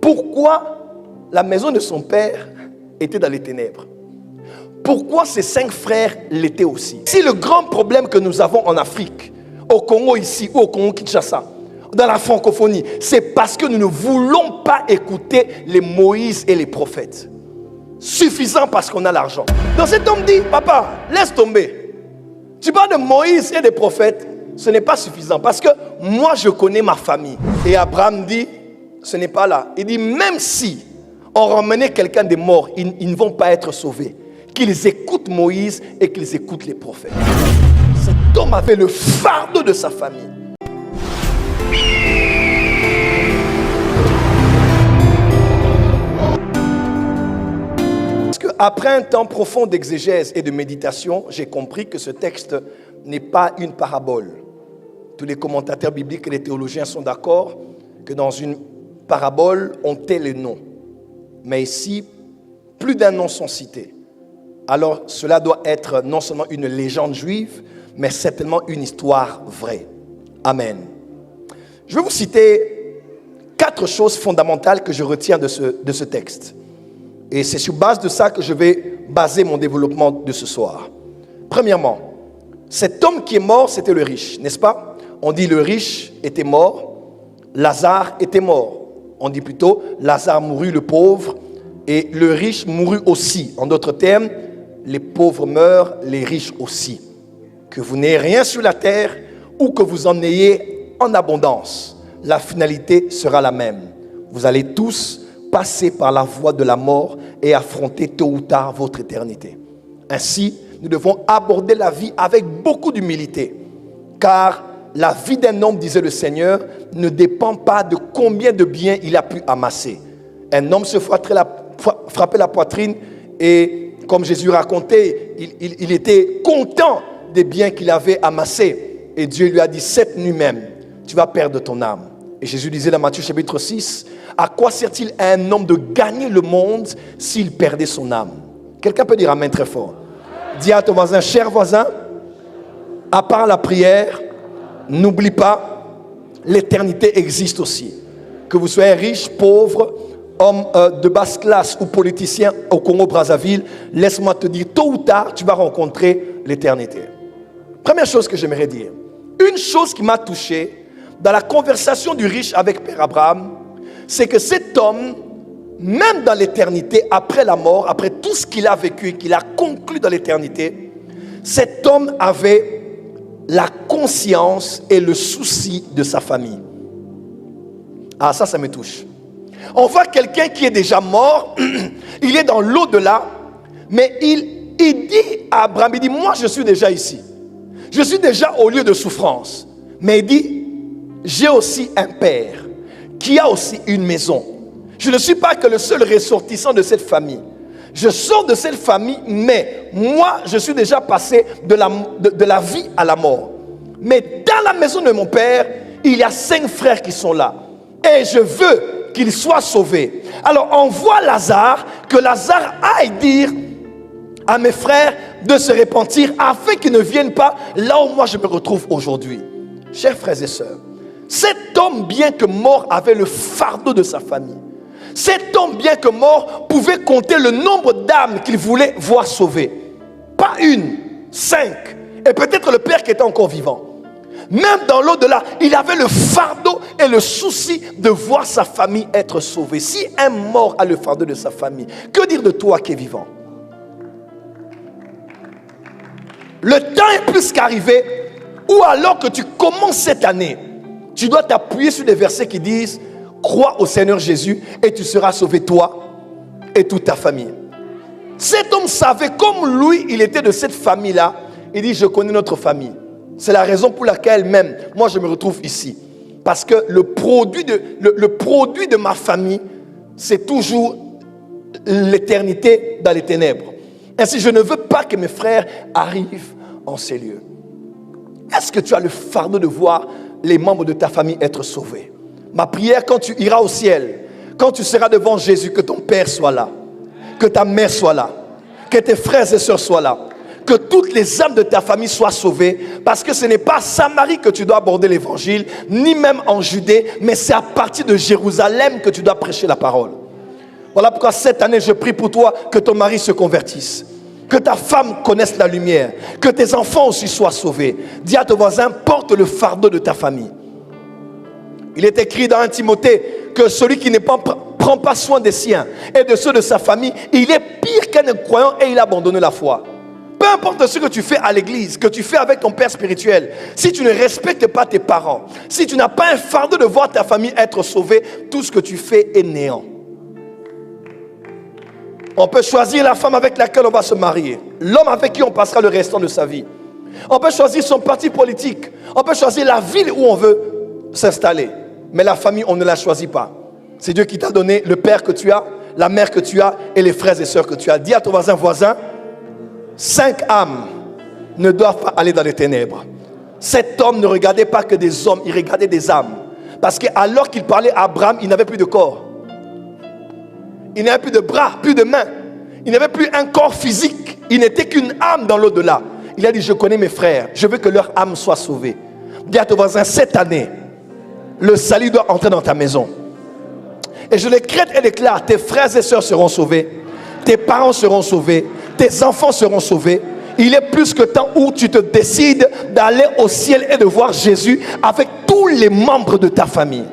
pourquoi la maison de son père était dans les ténèbres. Pourquoi ses 5 frères l'étaient aussi. Si le grand problème que nous avons en Afrique, au Congo ici, ou au Congo Kinshasa, dans la francophonie, c'est parce que nous ne voulons pas écouter les Moïse et les prophètes. Suffisant parce qu'on a l'argent. Donc cet homme dit, papa, laisse tomber. Tu parles de Moïse et des prophètes, ce n'est pas suffisant parce que moi je connais ma famille. Et Abraham dit, ce n'est pas là. Il dit, même si on ramenait quelqu'un des morts, ils ne vont pas être sauvés. Qu'ils écoutent Moïse et qu'ils écoutent les prophètes. Cet homme avait le fardeau de sa famille. Parce qu'après un temps profond d'exégèse et de méditation, j'ai compris que ce texte n'est pas une parabole. Tous les commentateurs bibliques et les théologiens sont d'accord que dans une parabole, on tait les noms. Mais ici, plus d'un nom sont cités. Alors cela doit être non seulement une légende juive, mais certainement une histoire vraie. Amen. Je vais vous citer 4 choses fondamentales que je retiens de ce texte. Et c'est sur base de ça que je vais baser mon développement de ce soir. Premièrement, cet homme qui est mort, c'était le riche, n'est-ce pas? On dit le riche était mort, Lazare était mort. On dit plutôt Lazare mourut, le pauvre, et le riche mourut aussi. En d'autres termes, les pauvres meurent, les riches aussi. Que vous n'ayez rien sur la terre ou que vous en ayez en abondance, la finalité sera la même. Vous allez tous passer par la voie de la mort et affronter tôt ou tard votre éternité. Ainsi, nous devons aborder la vie avec beaucoup d'humilité, car la vie d'un homme, disait le Seigneur, ne dépend pas de combien de biens il a pu amasser. Un homme se frappait la poitrine et, comme Jésus racontait, il était content des biens qu'il avait amassés. Et Dieu lui a dit, cette nuit même, tu vas perdre ton âme. Et Jésus disait dans Matthieu chapitre 6, à quoi sert-il à un homme de gagner le monde s'il perdait son âme? Quelqu'un peut dire amen très fort. Dis à ton voisin, cher voisin, à part la prière, n'oublie pas, l'éternité existe aussi. Que vous soyez riche, pauvre, homme de basse classe ou politicien au Congo-Brazzaville, laisse-moi te dire, tôt ou tard, tu vas rencontrer l'éternité. Première chose que j'aimerais dire, une chose qui m'a touché dans la conversation du riche avec Père Abraham, c'est que cet homme, même dans l'éternité, après la mort, après tout ce qu'il a vécu et qu'il a conclu dans l'éternité, cet homme avait la conscience et le souci de sa famille. Ah, ça me touche. On voit quelqu'un qui est déjà mort, il est dans l'au-delà, mais il dit à Abraham, il dit, moi je suis déjà ici. Je suis déjà au lieu de souffrance. Mais il dit, j'ai aussi un père qui a aussi une maison. Je ne suis pas que le seul ressortissant de cette famille. Je sors de cette famille, mais moi je suis déjà passé de la vie à la mort. Mais dans la maison de mon père, il y a 5 frères qui sont là. Et je veux qu'ils soient sauvés. Alors on voit Lazare, que Lazare aille dire à mes frères de se repentir afin qu'ils ne viennent pas là où moi je me retrouve aujourd'hui. Chers frères et sœurs, cet homme bien que mort avait le fardeau de sa famille. Cet homme bien que mort pouvait compter le nombre d'âmes qu'il voulait voir sauvées. Pas 1, 5. Et peut-être le père qui était encore vivant. Même dans l'au-delà, il avait le fardeau et le souci de voir sa famille être sauvée. Si un mort a le fardeau de sa famille, que dire de toi qui es vivant? Le temps est plus qu'arrivé où alors que tu commences cette année, tu dois t'appuyer sur des versets qui disent « Crois au Seigneur Jésus et tu seras sauvé toi et toute ta famille. » Cet homme savait, comme lui, il était de cette famille-là, il dit « Je connais notre famille. » C'est la raison pour laquelle même, moi je me retrouve ici. Parce que le produit de ma famille, c'est toujours l'éternité dans les ténèbres. Ainsi, je ne veux pas que mes frères arrivent en ces lieux. Est-ce que tu as le fardeau de voir les membres de ta famille être sauvés? Ma prière, quand tu iras au ciel, quand tu seras devant Jésus, que ton père soit là, que ta mère soit là, que tes frères et sœurs soient là, que toutes les âmes de ta famille soient sauvées, parce que ce n'est pas à Samarie que tu dois aborder l'évangile, ni même en Judée, mais c'est à partir de Jérusalem que tu dois prêcher la parole. Voilà pourquoi cette année, je prie pour toi que ton mari se convertisse, que ta femme connaisse la lumière, que tes enfants aussi soient sauvés. Dis à ton voisin, porte le fardeau de ta famille. Il est écrit dans 1 Timothée que celui qui ne prend pas soin des siens et de ceux de sa famille, il est pire qu'un incroyant et il a abandonné la foi. Peu importe ce que tu fais à l'église, que tu fais avec ton père spirituel, si tu ne respectes pas tes parents, si tu n'as pas un fardeau de voir ta famille être sauvée, tout ce que tu fais est néant. On peut choisir la femme avec laquelle on va se marier, l'homme avec qui on passera le restant de sa vie. On peut choisir son parti politique, on peut choisir la ville où on veut s'installer. Mais la famille, on ne la choisit pas. C'est Dieu qui t'a donné le père que tu as, la mère que tu as et les frères et sœurs que tu as. Dis à ton voisin, 5 âmes ne doivent pas aller dans les ténèbres. Cet homme ne regardait pas que des hommes, il regardait des âmes. Parce qu'alors qu'il parlait à Abraham, il n'avait plus de corps. Il n'avait plus de bras, plus de mains. Il n'avait plus un corps physique. Il n'était qu'une âme dans l'au-delà. Il a dit, je connais mes frères, je veux que leur âme soit sauvée. Dis à ton voisin, cette année, le salut doit entrer dans ta maison. Et je décrète et déclare, tes frères et sœurs seront sauvés, tes parents seront sauvés, tes enfants seront sauvés. Il est plus que temps où tu te décides d'aller au ciel et de voir Jésus avec tous les membres de ta famille.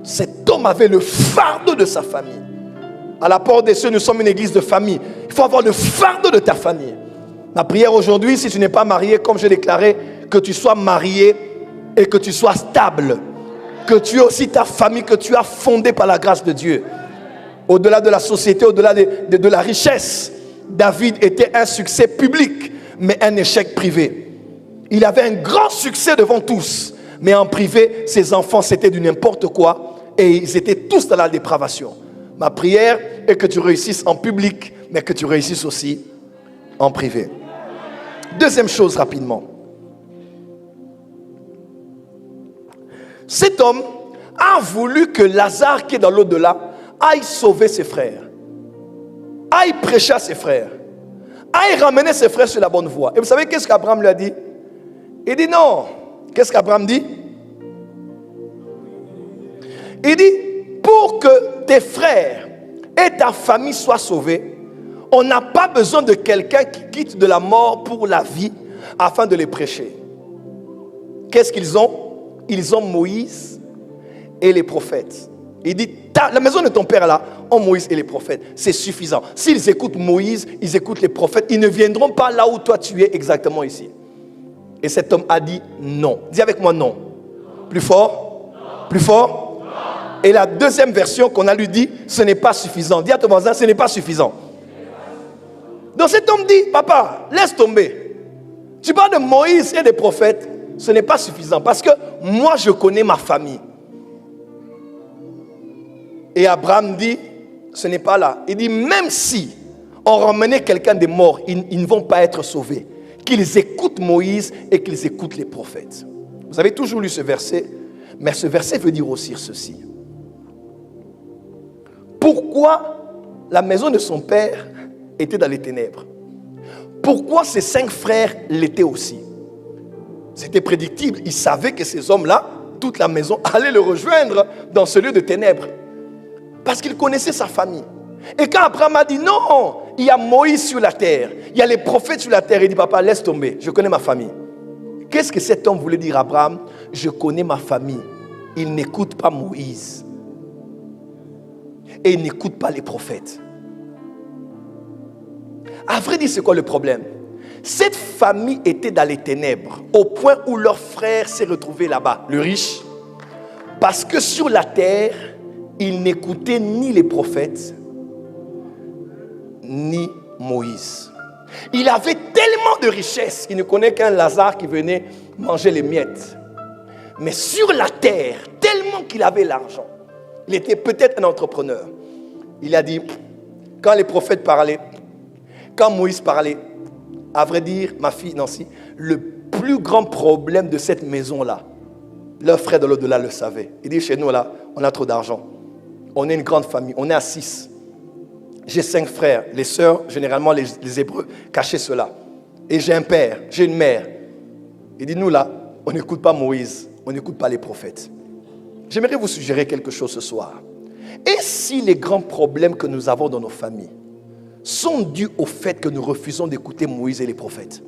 Cet homme avait le fardeau de sa famille. À la porte des cieux, nous sommes une église de famille. Il faut avoir le fardeau de ta famille. Ma prière aujourd'hui, si tu n'es pas marié, comme j'ai déclaré, que tu sois marié et que tu sois stable. Que tu aies aussi ta famille que tu as fondée par la grâce de Dieu. Au-delà de la société, au-delà de la richesse, David était un succès public, mais un échec privé. Il avait un grand succès devant tous, mais en privé, ses enfants, c'était du n'importe quoi et ils étaient tous dans la dépravation. Ma prière est que tu réussisses en public, mais que tu réussisses aussi en privé. Deuxième chose rapidement. Cet homme a voulu que Lazare qui est dans l'au-delà aille sauver ses frères, aille prêcher à ses frères, aille ramener ses frères sur la bonne voie. Et vous savez qu'est-ce qu'Abraham lui a dit? Il dit non. Qu'est-ce qu'Abraham dit? Il dit, pour que tes frères et ta famille soient sauvés, on n'a pas besoin de quelqu'un qui quitte de la mort pour la vie afin de les prêcher. Qu'est-ce qu'ils ont? Ils ont Moïse et les prophètes. Il dit, la maison de ton père là, ont Moïse et les prophètes. C'est suffisant. S'ils écoutent Moïse, ils écoutent les prophètes, ils ne viendront pas là où toi tu es exactement ici. Et cet homme a dit non. Dis avec moi non. Plus fort? Plus fort? Et la deuxième version qu'on a lui dit, ce n'est pas suffisant. Dis à ton voisin, ce n'est pas suffisant. Donc cet homme dit, papa, laisse tomber. Tu parles de Moïse et des prophètes, ce n'est pas suffisant. Parce que moi, je connais ma famille. Et Abraham dit, ce n'est pas là. Il dit, même si on ramenait quelqu'un des morts, ils ne vont pas être sauvés. Qu'ils écoutent Moïse et qu'ils écoutent les prophètes. Vous avez toujours lu ce verset, mais ce verset veut dire aussi ceci. Pourquoi la maison de son père était dans les ténèbres? Pourquoi ses 5 frères l'étaient aussi? C'était prédictible. Il savait que ces hommes-là, toute la maison allait le rejoindre dans ce lieu de ténèbres. Parce qu'il connaissait sa famille. Et quand Abraham a dit non, il y a Moïse sur la terre, il y a les prophètes sur la terre, il dit papa, laisse tomber, je connais ma famille. Qu'est-ce que cet homme voulait dire à Abraham? Je connais ma famille. Il n'écoute pas Moïse. Et il n'écoute pas les prophètes. À vrai dire, c'est quoi le problème? Cette famille était dans les ténèbres, au point où leur frère s'est retrouvé là-bas, le riche. Parce que sur la terre, il n'écoutait ni les prophètes, ni Moïse. Il avait tellement de richesses qu'il ne connaît qu'un Lazare qui venait manger les miettes. Mais sur la terre, tellement qu'il avait l'argent, il était peut-être un entrepreneur. Il a dit, quand les prophètes parlaient, quand Moïse parlait, à vrai dire, ma fille Nancy, le plus grand problème de cette maison-là, leur frère de l'au-delà le savait. Il dit, chez nous là, on a trop d'argent. On est une grande famille, on est à 6. J'ai 5 frères. Les sœurs, généralement les Hébreux, cachaient cela. et j'ai un père, j'ai une mère. Il dit, nous là, on n'écoute pas Moïse, on n'écoute pas les prophètes. J'aimerais vous suggérer quelque chose ce soir. Et si les grands problèmes que nous avons dans nos familles sont dus au fait que nous refusons d'écouter Moïse et les prophètes?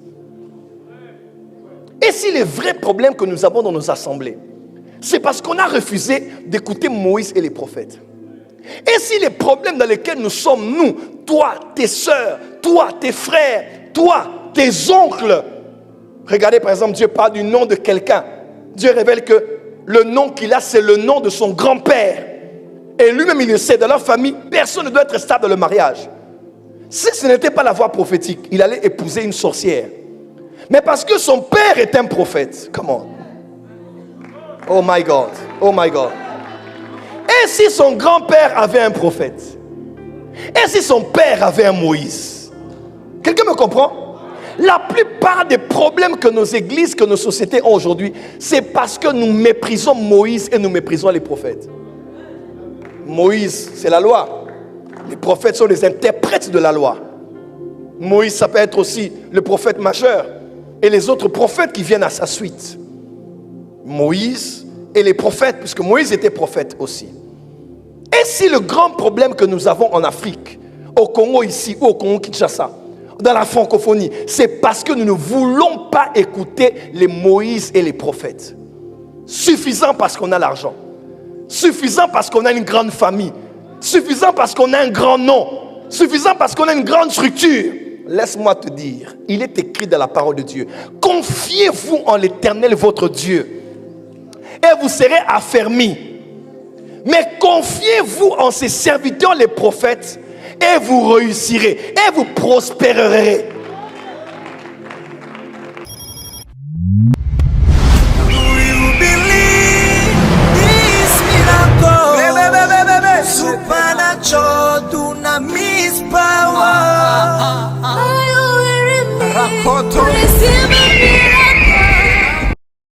Et si les vrais problèmes que nous avons dans nos assemblées, c'est parce qu'on a refusé d'écouter Moïse et les prophètes? Et si les problèmes dans lesquels nous sommes, nous, toi, tes sœurs, toi, tes frères, toi, tes oncles, regardez par exemple, Dieu parle du nom de quelqu'un. Dieu révèle que le nom qu'il a, c'est le nom de son grand-père. Et lui-même, il le sait, dans leur famille, personne ne doit être stable dans le mariage. Si ce n'était pas la voix prophétique, il allait épouser une sorcière. Mais parce que son père est un prophète. Come on. Oh my God. Oh my God. Et si son grand-père avait un prophète? Et si son père avait un Moïse? Quelqu'un me comprend? La plupart des problèmes que nos églises, que nos sociétés ont aujourd'hui, c'est parce que nous méprisons Moïse et nous méprisons les prophètes. Moïse, c'est la loi. Les prophètes sont les interprètes de la loi. Moïse, ça peut être aussi le prophète majeur et les autres prophètes qui viennent à sa suite. Moïse et les prophètes, puisque Moïse était prophète aussi. Et si le grand problème que nous avons en Afrique, au Congo ici, ou au Congo-Kinshasa, dans la francophonie, c'est parce que nous ne voulons pas écouter les Moïse et les prophètes. Suffisant parce qu'on a l'argent. Suffisant parce qu'on a une grande famille. Suffisant parce qu'on a un grand nom. Suffisant parce qu'on a une grande structure. Laisse-moi te dire, il est écrit dans la parole de Dieu, confiez-vous en l'Éternel votre Dieu et vous serez affermis. Mais confiez-vous en ses serviteurs les prophètes et vous réussirez et vous prospérerez. Supernatural dunamis power. Are you hearing me? Receive me.